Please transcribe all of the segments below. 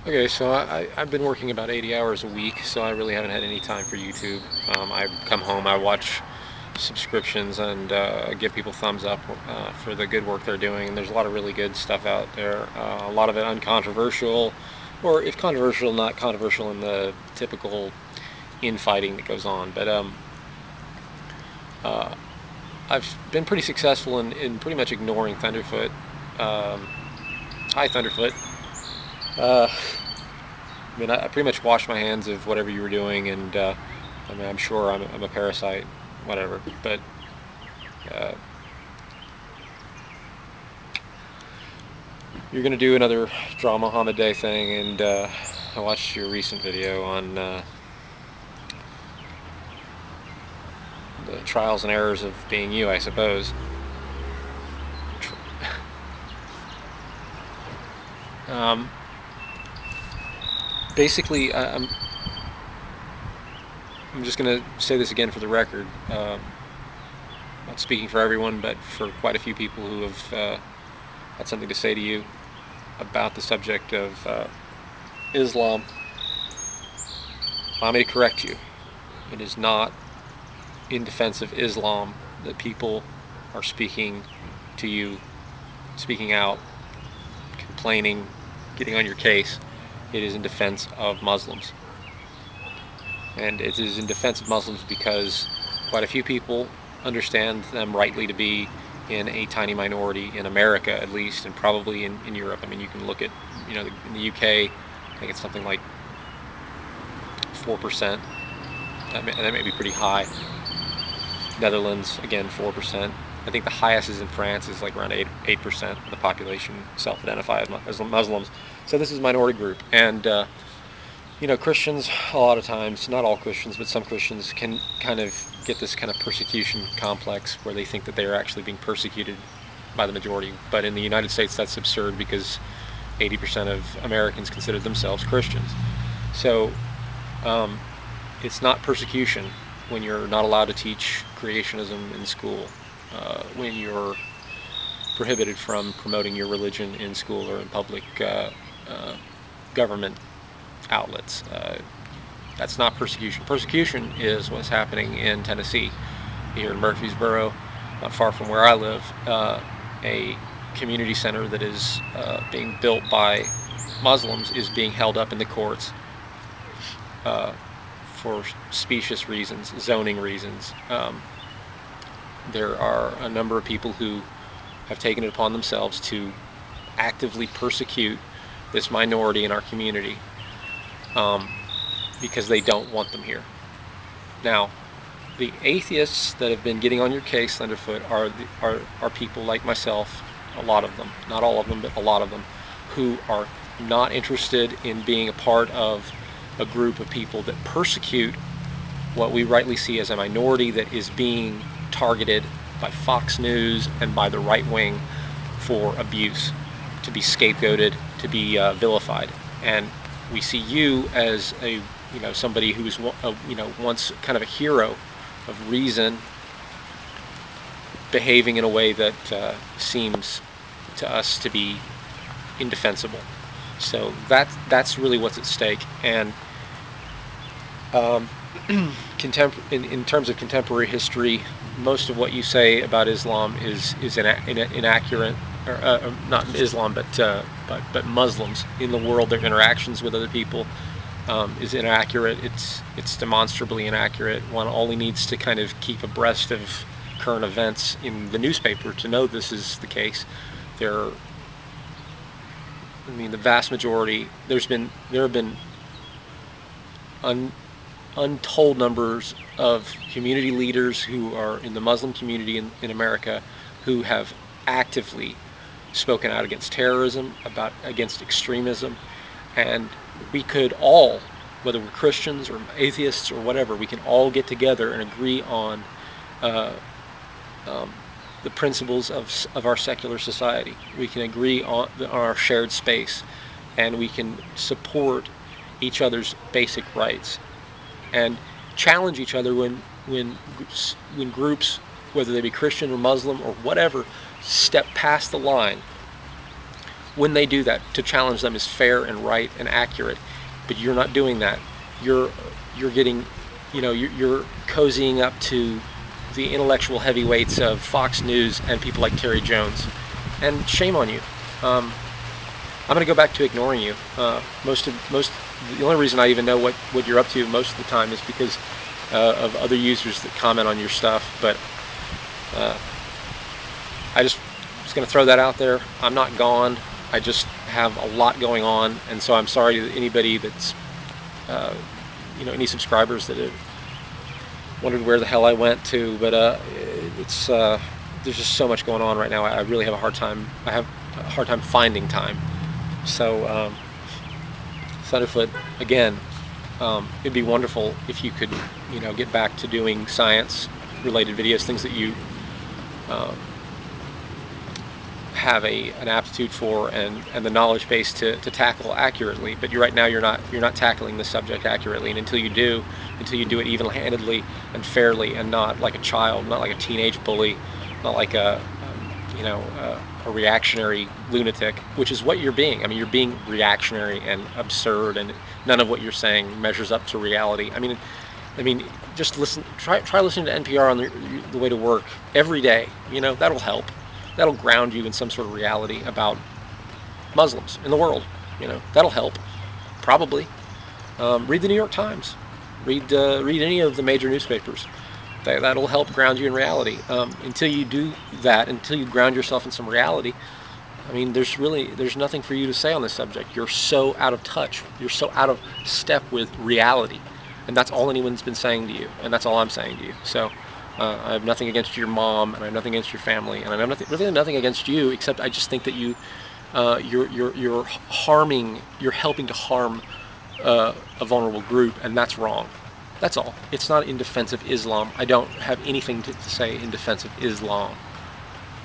Okay, so I've been working about 80 hours a week, so I really haven't had any time for YouTube. I come home, I watch subscriptions and give people thumbs up for the good work they're doing. And there's a lot of really good stuff out there. A lot of it uncontroversial, or if controversial, not controversial in the typical infighting that goes on. But uh, I've been pretty successful in pretty much ignoring Thunderfoot. Um, Hi, Thunderfoot. Uh, I mean, I pretty much washed my hands of whatever you were doing, and I mean, I'm sure I'm a parasite, whatever. But uh, you're gonna do another Draw Muhammad Day thing, and I watched your recent video on the trials and errors of being you, I suppose. Um, Basically, I'm just gonna say this again for the record. Not speaking for everyone, but for quite a few people who have had something to say to you about the subject of Islam. Allow me to correct you. It is not in defense of Islam that people are speaking to you, speaking out, complaining, getting on your case. It is in defense of Muslims. And it is in defense of Muslims because quite a few people understand them rightly to be in a tiny minority in America, at least, and probably in Europe. I mean, you can look at, in the UK, I think it's something like 4%. That may be pretty high. Netherlands, again, 4%. I think the highest is in France, is like around 8% of the population self-identify as Muslims. So this is a minority group, and Christians, a lot of times, not all Christians, but some Christians can kind of get this kind of persecution complex where they think that they are actually being persecuted by the majority. But in the United States, that's absurd because 80% of Americans consider themselves Christians. So it's not persecution when you're not allowed to teach creationism in school, when you're prohibited from promoting your religion in school or in public government outlets. That's not persecution. Persecution is what's happening in Tennessee, here in Murfreesboro, not far from where I live. A community center that is being built by Muslims is being held up in the courts for specious reasons, zoning reasons. There are a number of people who have taken it upon themselves to actively persecute this minority in our community because they don't want them here. Now, the atheists that have been getting on your case, Thunderfoot, are people like myself, a lot of them, not all of them, but a lot of them, who are not interested in being a part of a group of people that persecute what we rightly see as a minority that is being targeted by Fox News and by the right wing for abuse, to be scapegoated, to be vilified. And we see you as somebody who's once kind of a hero of reason, behaving in a way that seems to us to be indefensible. So that's really what's at stake. And in terms of contemporary history, most of what you say about Islam is inaccurate, or not Islam, but Muslims in the world, their interactions with other people is inaccurate. It's demonstrably inaccurate. One only needs to kind of keep abreast of current events in the newspaper to know this is the case. The vast majority. There have been untold numbers of community leaders who are in the Muslim community in America who have actively spoken out against terrorism, against extremism, and we could all, whether we're Christians or atheists or whatever, we can all get together and agree on the principles of our secular society. We can agree on our shared space, and we can support each other's basic rights and challenge each other when groups, whether they be Christian or Muslim or whatever, step past the line when they do that, to challenge them is fair and right and accurate. But you're not doing that. You're getting, you're cozying up to the intellectual heavyweights of Fox News and people like Terry Jones, and shame on you. I'm going to go back to ignoring you. The only reason I even know what you're up to most of the time is because of other users that comment on your stuff. But I just was going to throw that out there. I'm not gone. I just have a lot going on, and so I'm sorry to anybody that's, any subscribers that have wondered where the hell I went to. But it's there's just so much going on right now. I really have a hard time. I have a hard time finding time. So Thunderfoot, again, it'd be wonderful if you could, get back to doing science-related videos, things that you have an aptitude for and the knowledge base to tackle accurately. But right now you're not tackling the subject accurately, and until you do it even-handedly and fairly, and not like a child, not like a teenage bully, not like a reactionary lunatic, which is what you're being. I mean, you're being reactionary and absurd, and none of what you're saying measures up to reality. I mean, just try listening to NPR on the way to work every day. That'll help. That'll ground you in some sort of reality about Muslims in the world. That'll help, probably. Read the New York Times. Read any of the major newspapers. That'll help ground you in reality. Until you do that, until you ground yourself in some reality, I mean, there's nothing for you to say on this subject. You're so out of touch. You're so out of step with reality, and that's all anyone's been saying to you, and that's all I'm saying to you. So I have nothing against your mom, and I have nothing against your family, and I have really nothing against you, except I just think that you're helping to harm a vulnerable group, and that's wrong. That's all. It's not in defense of Islam. I don't have anything to say in defense of Islam.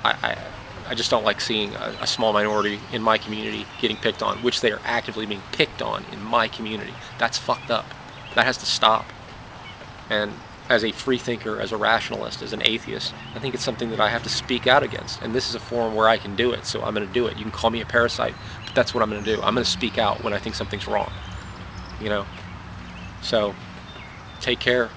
I just don't like seeing a small minority in my community getting picked on, which they are actively being picked on in my community. That's fucked up. That has to stop. And as a free thinker, as a rationalist, as an atheist, I think it's something that I have to speak out against. And this is a forum where I can do it, so I'm going to do it. You can call me a parasite, but that's what I'm going to do. I'm going to speak out when I think something's wrong. So take care.